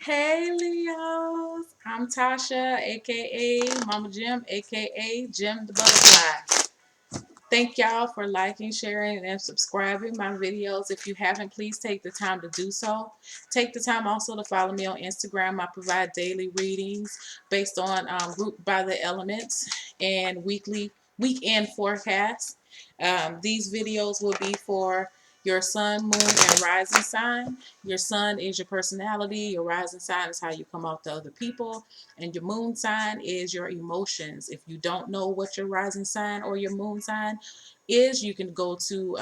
Hey Leos, I'm Tasha, aka Mama Jim, aka Jim the Butterfly. Thank y'all for liking, sharing, and subscribing my videos. If you haven't, please take the time to do so. Take the time also to follow me on Instagram. I provide daily readings based on Group by the Elements and weekend forecasts. These videos will be for your sun, moon, and rising sign. Your sun is your personality. Your rising sign is how you come out to other people. And your moon sign is your emotions. If you don't know what your rising sign or your moon sign is, you can go to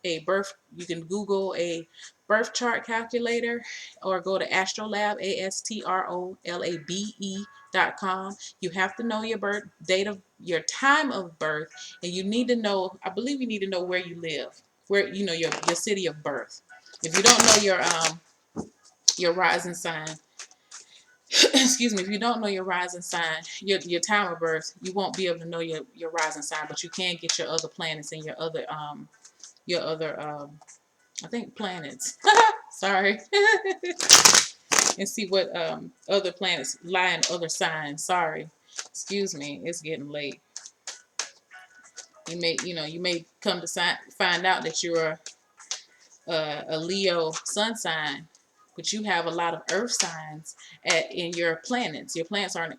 you can Google a birth chart calculator or go to Astrolabe, ASTROLABE.com. You have to know your birth date of your time of birth, and you need to know, I believe you need to know where you live, where you know your city of birth. If you don't know your rising sign, excuse me, if you don't know your rising sign, your time of birth, you won't be able to know your rising sign, but you can get your other planets and your other I think planets. Sorry. And see what other planets lie in other signs. Sorry. Excuse me. It's getting late. You may come to find out that you're a Leo sun sign, but you have a lot of earth signs in your planets. Your planets are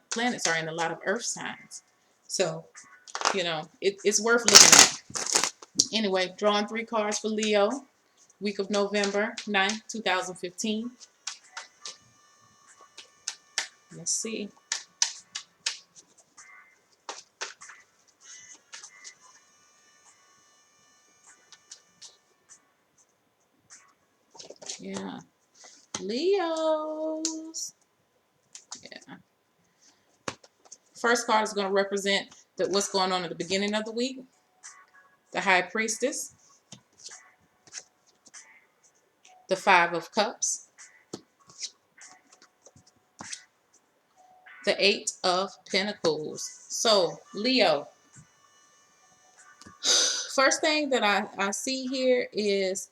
in a lot of earth signs. So, it's worth looking at. Anyway, drawing 3 cards for Leo, week of November 9th, 2015. Let's see. Yeah. Leos. Yeah. First card is going to represent what's going on at the beginning of the week. The High Priestess. The Five of Cups. The Eight of Pentacles. So, Leo. First thing that I see here is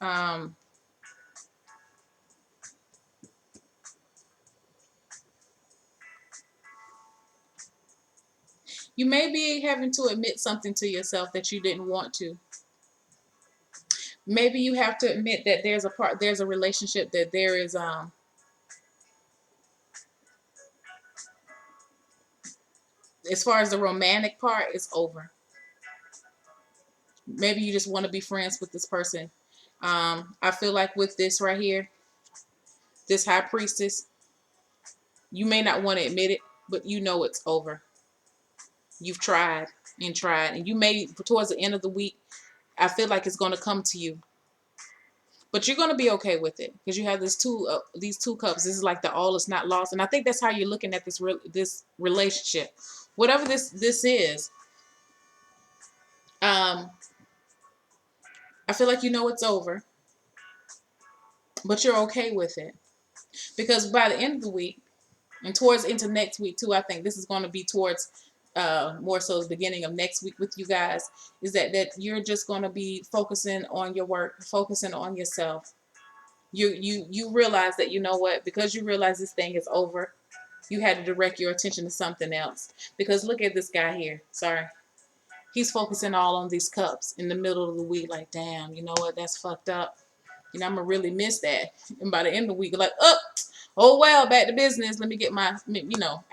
you may be having to admit something to yourself that you didn't want to. Maybe you have to admit that there's a relationship that there is as far as the romantic part is over. Maybe you just want to be friends with this person. I feel like with this right here, this High Priestess, you may not want to admit it, but you know it's over. You've tried, and you may, towards the end of the week, I feel like it's going to come to you. But you're going to be okay with it because you have these two cups. This is like the all is not lost. And I think that's how you're looking at this relationship. Whatever this is, I feel like you know it's over, but you're okay with it. Because by the end of the week, and towards into next week too, I think this is going to be towards more so the beginning of next week with you guys, is that you're just going to be focusing on your work, focusing on yourself. You realize that, you know what, because you realize this thing is over, you had to direct your attention to something else. Because look at this guy here. Sorry. He's focusing all on these cups in the middle of the week, like, damn, you know what, that's fucked up. I'm going to really miss that. And by the end of the week, like, oh, well, back to business. Let me get I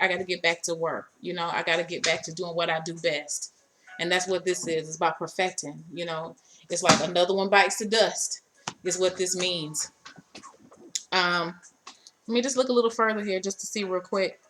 got to get back to work. I got to get back to doing what I do best. And that's what this is. It's about perfecting. It's like another one bites the dust is what this means. Let me just look a little further here just to see real quick.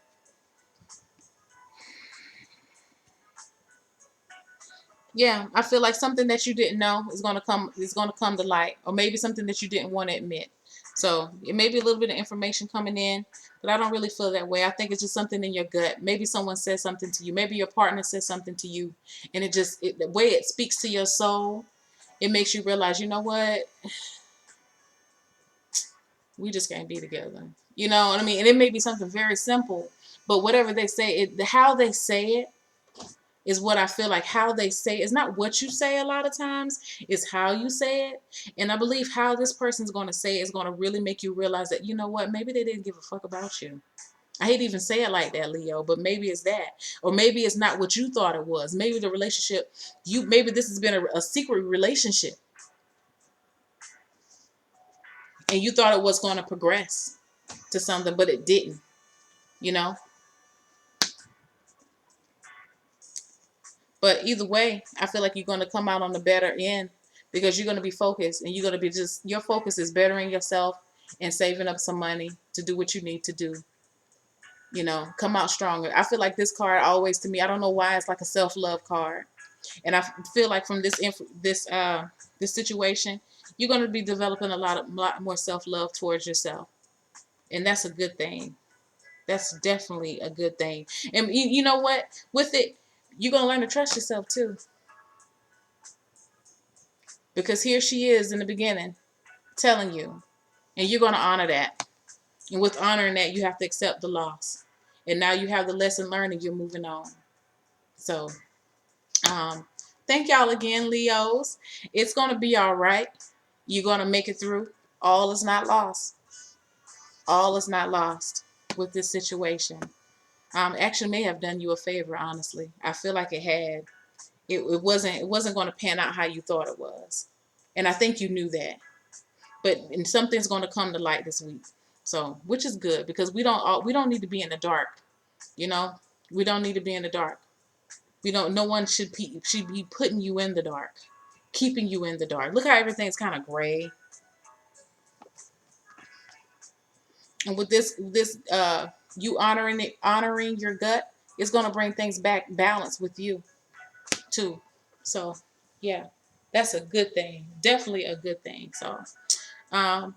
Yeah, I feel like something that you didn't know is gonna come to light, or maybe something that you didn't want to admit. So it may be a little bit of information coming in, but I don't really feel that way. I think it's just something in your gut. Maybe someone says something to you. Maybe your partner says something to you, and the way it speaks to your soul, it makes you realize, you know what, we just can't be together. You know what I mean? And it may be something very simple, but whatever they say, how they say it, is what I feel like how they say. It's not what you say a lot of times, it's how you say it. And I believe how this person's going to say it is going to really make you realize that, you know what, maybe they didn't give a fuck about you. I hate to even say it like that, Leo, but maybe it's that. Or maybe it's not what you thought it was. Maybe the relationship, maybe this has been a secret relationship. And you thought it was going to progress to something, but it didn't, you know? But either way, I feel like you're going to come out on the better end because you're going to be focused and you're going to be your focus is bettering yourself and saving up some money to do what you need to do. You know, come out stronger. I feel like this card always, to me, I don't know why, it's like a self-love card. And I feel like from this situation, you're going to be developing a lot more self-love towards yourself. And that's a good thing. That's definitely a good thing. And you know what? With it, you're going to learn to trust yourself too. Because here she is in the beginning telling you. And you're going to honor that. And with honoring that, you have to accept the loss. And now you have the lesson learned and you're moving on. So, thank y'all again, Leos. It's going to be all right. You're going to make it through. All is not lost. All is not lost with this situation. Actually may have done you a favor, honestly. I feel like it had. It wasn't going to pan out how you thought it was. And I think you knew that. But something's going to come to light this week. So, which is good because we don't need to be in the dark, you know? We don't need to be in the dark. No one should be putting you in the dark, keeping you in the dark. Look how everything's kind of gray. And with this you honoring your gut, it's going to bring things back balance with you too. So, yeah. That's a good thing. Definitely a good thing. So, um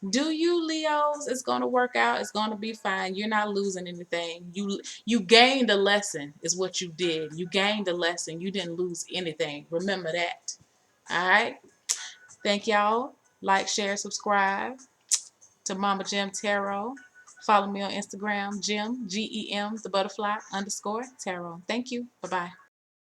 do you, Leos? It's going to work out. It's going to be fine. You're not losing anything. You gained a lesson is what you did. You gained a lesson. You didn't lose anything. Remember that. All right? Thank y'all. Like, share, subscribe to Mama Gem Tarot. Follow me on Instagram, Gem, Gem, the butterfly _ tarot. Thank you. Bye-bye.